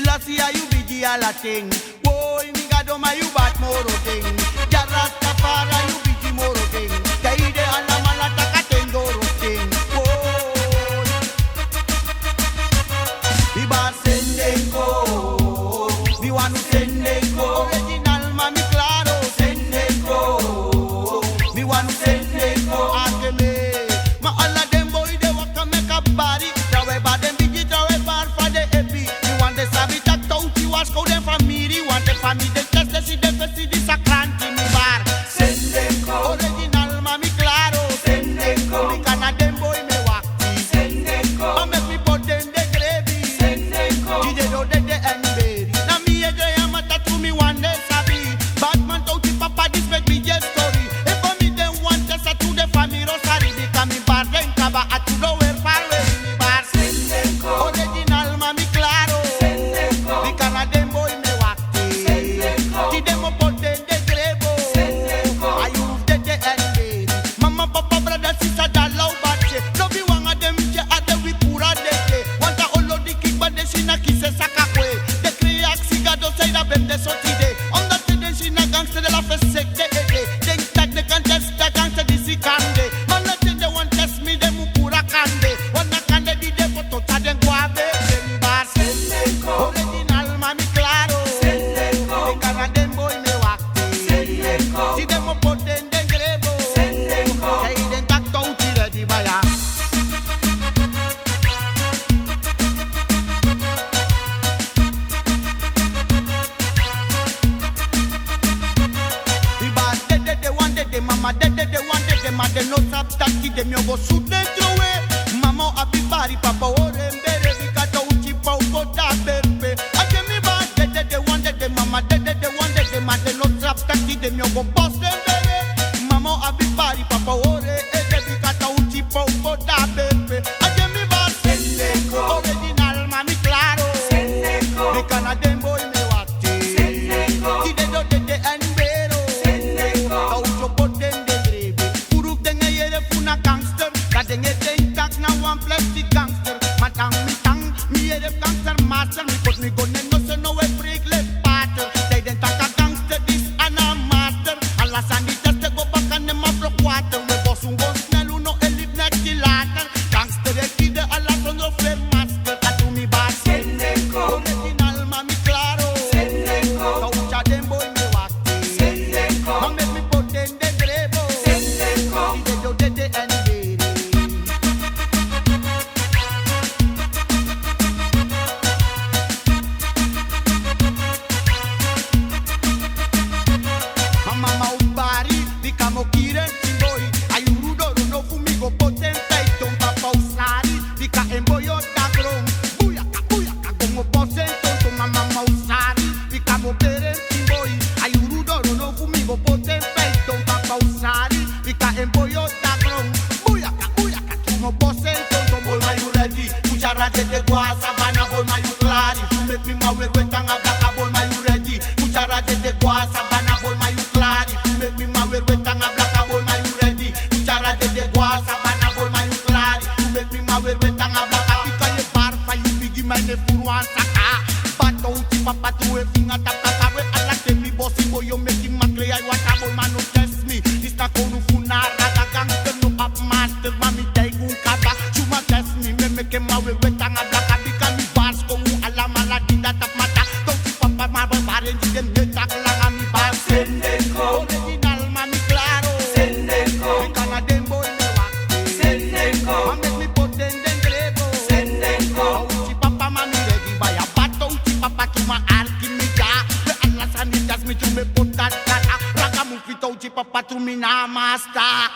Selassie you biggie a la thing. Boy, me gadoma you bat moro thing. Ya Rastafari you biggie moro thing. Kaide ala malata katengoro thing. Boy, we bar sendengo. We want to sendengo. Original mami claro sendengo. We want to sendengo. Ageme. Ma alla dem boy de waka make a body. Trawe ba dem biggie trawe bar for the happy. You want the sabi tak touch you ask how them family. Want the family the test the see the festi the sakranti mi bar. Sendengo. Original mami claro sendengo. Mi kana dem boy me wakti sendengo. Ma make me put them the gravy sendengo. DJ do de and berry. Na me e dey amata to me one day sabi. Batman touch papa this make me just story. If for me them want test to the family rosary. Because me bar them kaba atu do where far where me bar sendengo. Original mami claro sendengo. Mi kana dem boy me wakti sendengo. Di dem put them the grebo sendengo. I use de and berry. Mama papa brother sister da love bache. No be one of them je ade we pura de. Want a olo di kick but de sina kise saka kwe. De kriak siga do say da bem de sotide. On the tide sina gangster de la fesek de. Think that they can test the gangster di si kande. Man let they want test me dem pura kande. Wanna kande di de foto ta den guave. Dem bar sendengo. Original mami claro sendengo. Mi kana dem boy me wakti sendengo. Si dem put den de grebo sendengo. Hey den tak touti ready baya. Mama de one de them and they no stop that kid them you go shoot them throw away. Mama happy body papa ore mbere bikata uchipa uko da berpe. Ake mi ba de one de them mama de one de them and they no stop that kid them you go bust them baby. Mama happy body papa ore bikata uchipa uko da berpe. Ake mi ba sendengo. Original mami claro sendengo. Bikana dem boy me wakti sendengo. Di de do and bero sendengo. Gangster, that they get intact now one plastic gangster. My tongue, me hear the gangster master. Me put me gun and no say no way break left pattern. They didn't talk a gangster, this and a master. Allah sandy just they go back and them a block water. We boss un gun snell uno elip net the latter. Gangster they give the Allah son no flame master. That to me bad sendengo. Original mami claro sendengo. Toucha them boy me wakti sendengo. Ma make me put them the grebo sendengo. De and berry. Mama ubari bikamo kiren boy. Ayurudo no fumigo poten peiton papa usari bika emboyo tagron. Buyaka como posen tonto mama usari bikamo peren boy. Ayurudo no fumigo poten peiton papa usari bika emboyo tagron. Como bossel tonto boy my you ready. Muchara de guasa bana boy my you clari. You make me my way wetanga blaka boy my you ready. Muchara de guasa bana boy my you clari. You make me my way wetanga blaka boy my you ready. Muchara de guasa bana boy my you clari. You make me my way wetanga blaka. Because you bar for you bigi my ne furuan saka. Bato uti papa tu e finga tapaka we ala te mi bossy boy you make him makle I want a boy man no test me. This na konu funara gangster no up master mami. Cuma test me make my way wetanga blaka because me bars ko ala maladinda tap mata. Don't si papa marble barren di dem netak lang mi bar sendengo. Original mami claro sendengo. Mi kana dem boy me wakti sendengo. Ma make me put them grebo sendengo. Si papa mami ready by a bato si papa cuma alkimida. We Allah sanitas me tu me put that kata. Raga mu fito si papa tu mi namasta.